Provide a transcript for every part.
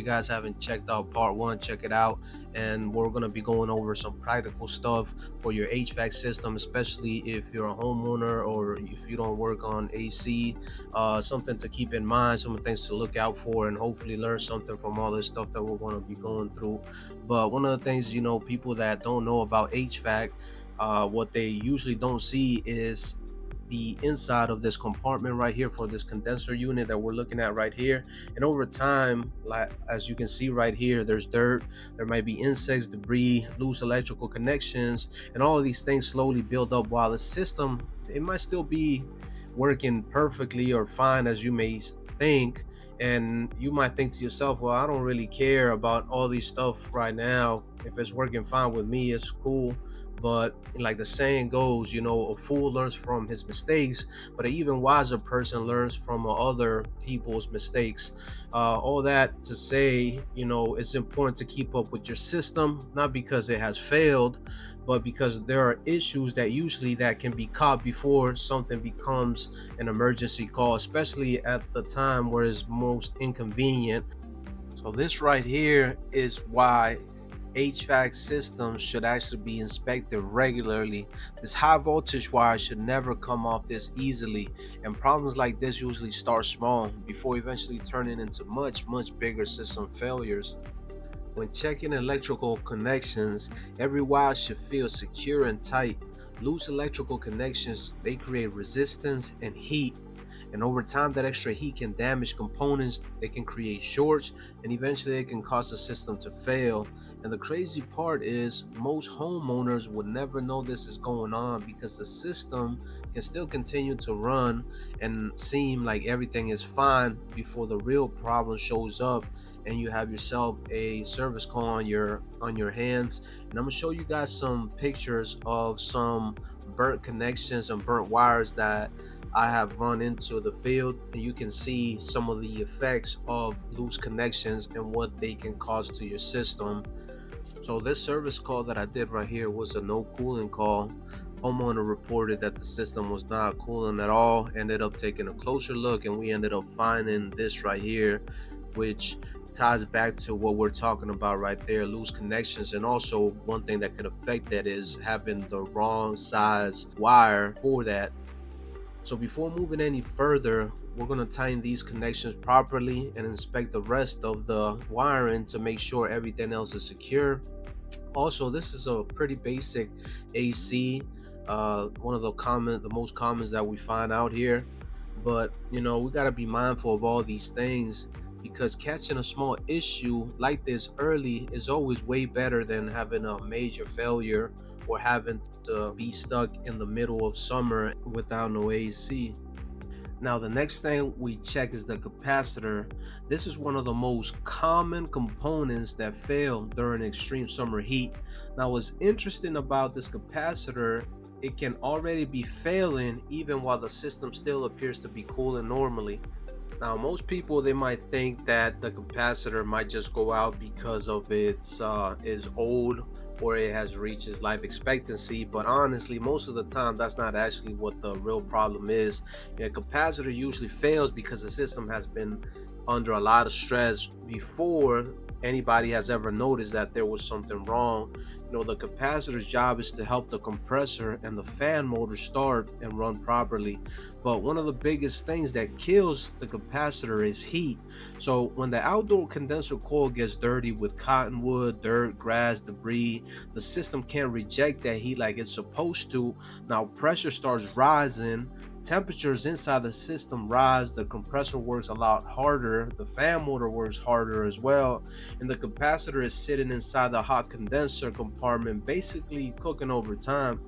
guys haven't checked out part one, check it out. And we're going to be going over some practical stuff for your HVAC system, especially if you're a homeowner or if you don't work on AC. Something to keep in mind, some things to look out for, and hopefully learn something from all this stuff that we're going to be going through. But one of the things, people that don't know about HVAC, what they usually don't see is the inside of this compartment right here for this condenser unit that we're looking at right here. And over time, like as you can see right here, there's dirt, there might be insects, debris, loose electrical connections, and all of these things slowly build up while the system, it might still be working perfectly or fine as you may think. And you might think to yourself, well, I don't really care about all these stuff right now. If it's working fine with me, it's cool. But like the saying goes, a fool learns from his mistakes, but an even wiser person learns from other people's mistakes. All that to say, it's important to keep up with your system, not because it has failed, but because there are issues that usually that can be caught before something becomes an emergency call, especially at the time where it's most inconvenient. So this right here is why HVAC systems should actually be inspected regularly. This high voltage wire should never come off this easily, and problems like this usually start small before eventually turning into much bigger system failures. When checking electrical connections, every wire should feel secure and tight. Loose electrical connections, they create resistance and heat, and over time that extra heat can damage components, they can create shorts, and eventually it can cause the system to fail. And the crazy part is most homeowners would never know this is going on because the system can still continue to run and seem like everything is fine before the real problem shows up and you have yourself a service call on your hands. And I'm gonna show you guys some pictures of some burnt connections and burnt wires that I have run into the field, and you can see some of the effects of loose connections and what they can cause to your system. So this service call that I did right here was a no cooling call. Homeowner reported that the system was not cooling at all. Ended up taking a closer look, and we ended up finding this right here, which ties back to what we're talking about right there, loose connections. And also one thing that could affect that is having the wrong size wire for that. So before moving any further, we're going to tighten these connections properly and inspect the rest of the wiring to make sure everything else is secure. Also, this is a pretty basic AC, one of the most commons that we find out here. But we got to be mindful of all these things, because catching a small issue like this early is always way better than having a major failure or having to be stuck in the middle of summer without no AC. Now, the next thing we check is the capacitor. This is one of the most common components that fail during extreme summer heat. Now, what's interesting about this capacitor, it can already be failing even while the system still appears to be cooling normally. Now, most people, they might think that the capacitor might just go out because of its is old or it has reached its life expectancy, but honestly most of the time that's not actually what the real problem is. A capacitor usually fails because the system has been under a lot of stress before anybody has ever noticed that there was something wrong. The capacitor's job is to help the compressor and the fan motor start and run properly. But one of the biggest things that kills the capacitor is heat. So when the outdoor condenser coil gets dirty with cottonwood, dirt, grass, debris, the system can't reject that heat like it's supposed to. Now pressure starts rising, temperatures inside the system rise, the compressor works a lot harder, the fan motor works harder as well, and the capacitor is sitting inside the hot condenser compartment basically cooking over time.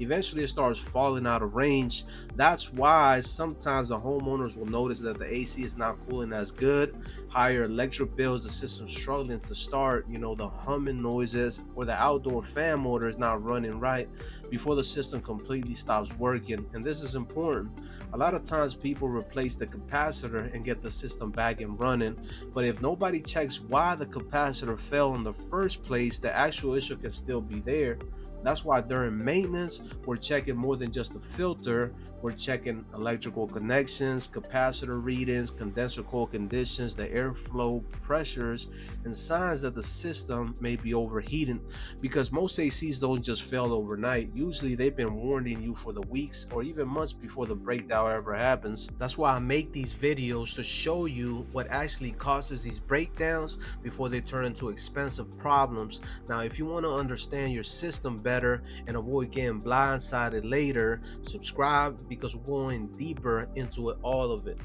Eventually it starts falling out of range. That's why sometimes the homeowners will notice that the AC is not cooling as good, higher electric bills, the system struggling to start, the humming noises, or the outdoor fan motor is not running right before the system completely stops working. And this is important. A lot of times people replace the capacitor and get the system back and running, but if nobody checks why the capacitor fell in the first place, the actual issue can still be there. That's why during maintenance, we're checking more than just the filter. We're checking electrical connections, capacitor readings, condenser coil conditions, the airflow pressures, and signs that the system may be overheating. Because most ACs don't just fail overnight. Usually they've been warning you for the weeks or even months before the breakdown ever happens. That's why I make these videos, to show you what actually causes these breakdowns before they turn into expensive problems. Now, if you want to understand your system better and avoid getting blindsided later, subscribe, because we're going deeper into it, all of it.